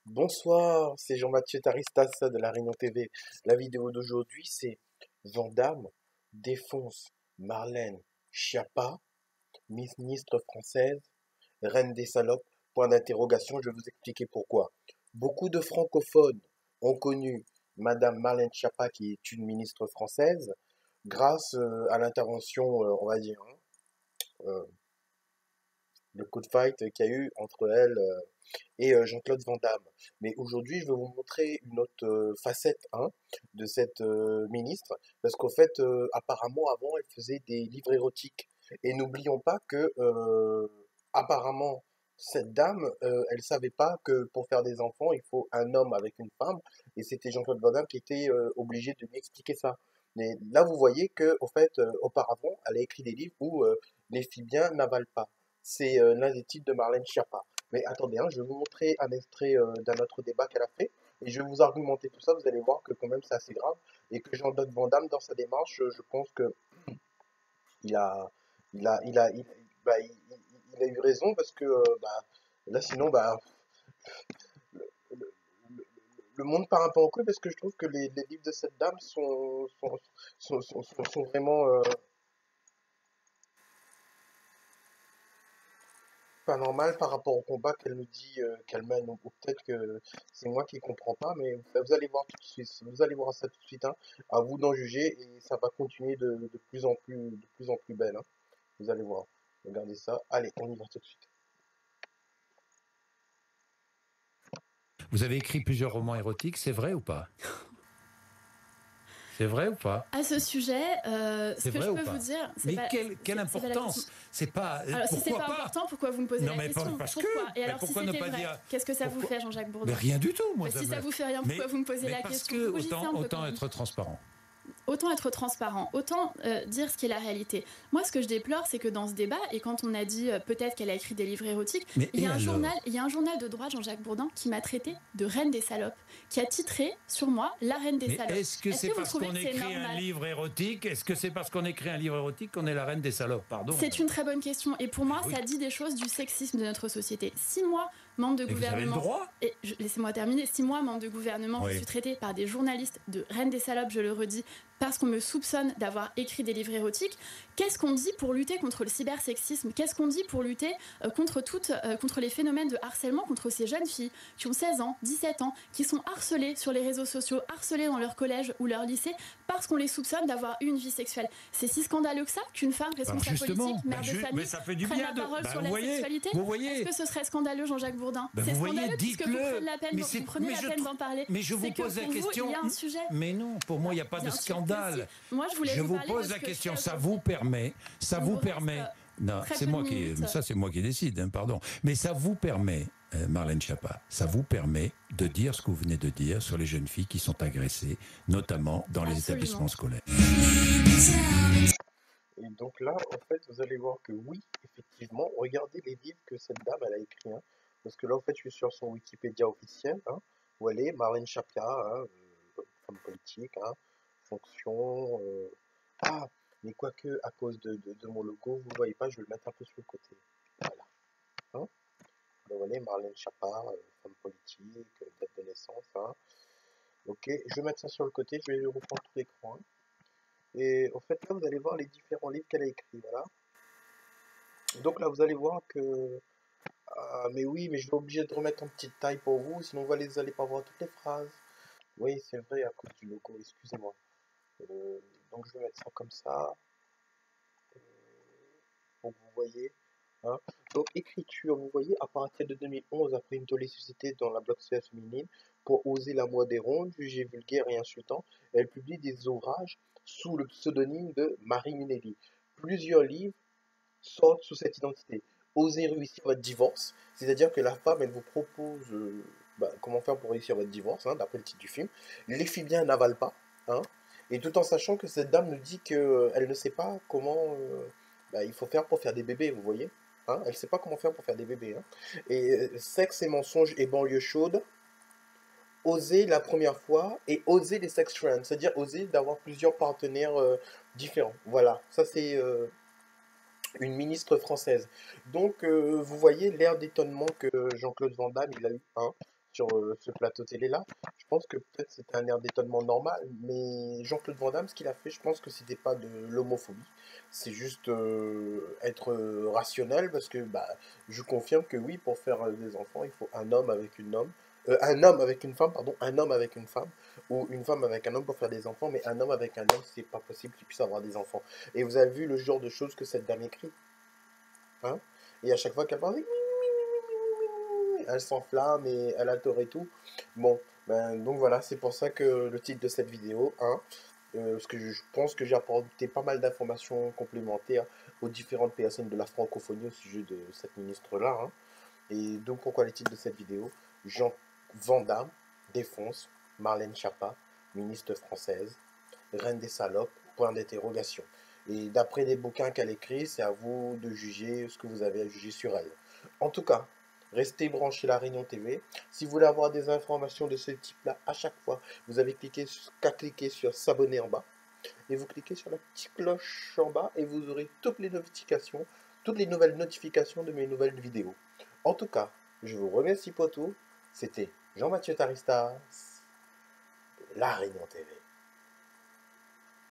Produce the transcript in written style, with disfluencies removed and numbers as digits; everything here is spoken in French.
Bonsoir, c'est Jean-Mathieu Taristas de La Réunion TV. La vidéo d'aujourd'hui, c'est Vandame défonce Marlène Schiappa, ministre française, reine des salopes. Point d'interrogation, je vais vous expliquer pourquoi. Beaucoup de francophones ont connu Madame Marlène Schiappa, qui est une ministre française, grâce à l'intervention, on va dire, euh, le coup de fight qu'il y a eu entre elle et Jean-Claude Van Damme. Mais aujourd'hui, je vais vous montrer une autre facette de cette ministre, parce qu'au fait, apparemment, avant, elle faisait des livres érotiques. Et n'oublions pas que, apparemment, cette dame, elle savait pas que pour faire des enfants, il faut un homme avec une femme, et c'était Jean-Claude Van Damme qui était obligé de lui expliquer ça. Mais là, vous voyez que, au fait, auparavant, elle a écrit des livres où les filles bien n'avalent pas. C'est l'un des titres de Marlène Schiappa. Mais attendez, je vais vous montrer un extrait d'un autre débat qu'elle a fait, et je vais vous argumenter tout ça, vous allez voir que quand même c'est assez grave, et que Jean-Claude Van Damme, dans sa démarche, je pense que il a, il a eu raison, parce que là sinon, le, le- le- le monde part un peu en couille, parce que je trouve que les livres de cette dame sont vraiment pas normal par rapport au combat qu'elle nous dit qu'elle mène. Ou peut-être que c'est moi qui comprends pas, mais vous allez voir tout de suite. Vous allez voir ça tout de suite. À vous d'en juger, et ça va continuer de plus en plus belle. Vous allez voir. Regardez ça. Allez, on y va tout de suite. Vous avez écrit plusieurs romans érotiques, c'est vrai ou pas? C'est vrai ou pas? À ce sujet, ce C'est que vrai je ou peux pas? vous dire, Mais quelle c'est pas la question. importance? C'est pas. Alors, si c'est Pourquoi pas pas? important, pourquoi vous me posez Non, la mais question? parce que. Pourquoi? Et Mais alors, si pourquoi ne c'était pas vrai, dire. qu'est-ce que ça vous Pourquoi? fait, Jean-Jacques Mais Bourdin? rien du tout, moi. Mais si ça vous fait rien, Mais, pourquoi vous me posez mais la parce question? que Vous rougissez un peu quand autant même. être transparent. Autant être transparent, autant dire ce qui est la réalité. Moi, ce que je déplore, c'est que dans ce débat, et quand on a dit peut-être qu'elle a écrit des livres érotiques, Mais il y a et alors? un journal de droite, Jean-Jacques Bourdin, qui m'a traité de reine des salopes, qui a titré sur moi la reine des Mais salopes. est-ce que c'est vous parce trouvez qu'on que c'est écrit un normal? livre érotique? Est-ce que c'est parce qu'on écrit un livre érotique qu'on est la reine des salopes? Pardon. C'est une très bonne question. Et pour moi, Oui. ça dit des choses du sexisme de notre société. Si moi, membre de Et vous avez le gouvernement, droit? et laissez-moi terminer, si moi, membre de gouvernement, Oui. je suis traitée par des journalistes de reine des salopes, je le redis, parce qu'on me soupçonne d'avoir écrit des livres érotiques, qu'est-ce qu'on dit pour lutter contre le cybersexisme? Qu'est-ce qu'on dit pour lutter contre les phénomènes de harcèlement contre ces jeunes filles qui ont 16 ans, 17 ans, qui sont harcelées sur les réseaux sociaux, harcelées dans leur collège ou leur lycée, parce qu'on les soupçonne d'avoir eu une vie sexuelle? C'est si scandaleux que ça qu'une femme responsable politique, mère de famille, mais ça fait du prenne bien la de. parole sur Vous la voyez, sexualité? vous voyez. Est-ce que ce serait scandaleux, Jean-Jacques Bourdin? Ben C'est vous voyez, scandaleux puisque vous dites-le. prenez la peine, vous prenez la peine d'en parler. Mais je vous C'est que pose la pour vous, question. il y a un sujet. Mais non, pour moi, il n'y a pas de Bien sûr que scandale. si. Moi, je voulais vous parler pose de la ce que question. je fais Ça aujourd'hui. vous permet. Ça Il vous vous permet. reste Non, très c'est peu de moi qui. minutes. Ça, c'est moi qui décide. Pardon. Mais ça vous permet, Marlène Schiappa, ça vous permet de dire ce que vous venez de dire sur les jeunes filles qui sont agressées, notamment dans les Absolument. établissements scolaires. Et donc là, en fait, vous allez voir que oui, effectivement, regardez les livres que cette dame, elle a écrits. Parce que là, en fait, je suis sur son Wikipédia officiel, où elle est Marlène Schiappa, femme politique, fonction. Ah, mais quoique, à cause de mon logo, vous voyez pas, je vais le mettre un peu sur le côté. Voilà. Hein. Donc, voilà, Marlène Schiappa, femme politique, date de naissance. Ok, je vais mettre ça sur le côté, je vais reprendre tout l'écran. Et en fait, là, vous allez voir les différents livres qu'elle a écrits. Voilà. Donc là, vous allez voir que. Ah, mais oui, mais je vais obligé de remettre en petite taille pour vous, sinon vous allez pas voir toutes les phrases. Oui, c'est vrai, à cause du logo, excusez-moi. Donc je vais mettre ça comme ça, euh, pour que vous voyez. Donc écriture, vous voyez, à partir de 2011, après une toxicité dans la blogosphère féminine, pour oser la mode des rondes, jugée vulgaire et insultant, elle publie des ouvrages sous le pseudonyme de Marie Minelli. Plusieurs livres sortent sous cette identité. Osez réussir votre divorce, c'est-à-dire que la femme, elle vous propose comment faire pour réussir votre divorce, d'après le titre du film. Les filles bien n'avalent pas, et tout en sachant que cette dame nous dit qu'elle ne sait pas comment il faut faire pour faire des bébés, vous voyez. Elle ne sait pas comment faire pour faire des bébés. Et sexe et mensonges et banlieue chaude, oser la première fois et oser les sex trends, c'est-à-dire oser d'avoir plusieurs partenaires différents. Voilà, ça c'est une ministre française. Donc vous voyez l'air d'étonnement que Jean-Claude Van Damme il a eu sur ce plateau télé-là. Je pense que peut-être c'était un air d'étonnement normal, mais Jean-Claude Van Damme, ce qu'il a fait, je pense que c'était pas de l'homophobie. C'est juste être rationnel, parce que bah, je confirme que oui, pour faire des enfants, il faut un homme avec une femme, pardon, un homme avec une femme, ou une femme avec un homme pour faire des enfants, mais un homme avec un homme, c'est pas possible qu'il puisse avoir des enfants. Et vous avez vu le genre de choses que cette dame écrit, hein? Et à chaque fois qu'elle parle, elle s'enflamme et elle a tort et tout. Bon, ben, donc voilà, c'est pour ça que le titre de cette vidéo, hein, parce que je pense que j'ai apporté pas mal d'informations complémentaires aux différentes personnes de la francophonie au sujet de cette ministre-là, hein. Et donc pourquoi le titre de cette vidéo? Jean Van Damme défonce Marlène Schiappa, ministre française, reine des salopes, point d'interrogation. Et d'après les bouquins qu'elle écrit, c'est à vous de juger ce que vous avez à juger sur elle. En tout cas, restez branchés à La Réunion TV. Si vous voulez avoir des informations de ce type-là à chaque fois, vous avez qu'à cliquer sur s'abonner en bas. Et vous cliquez sur la petite cloche en bas et vous aurez toutes les notifications, toutes les nouvelles notifications de mes nouvelles vidéos. En tout cas, je vous remercie pour tout. C'était Jean-Mathieu Taristas, La Réunion TV.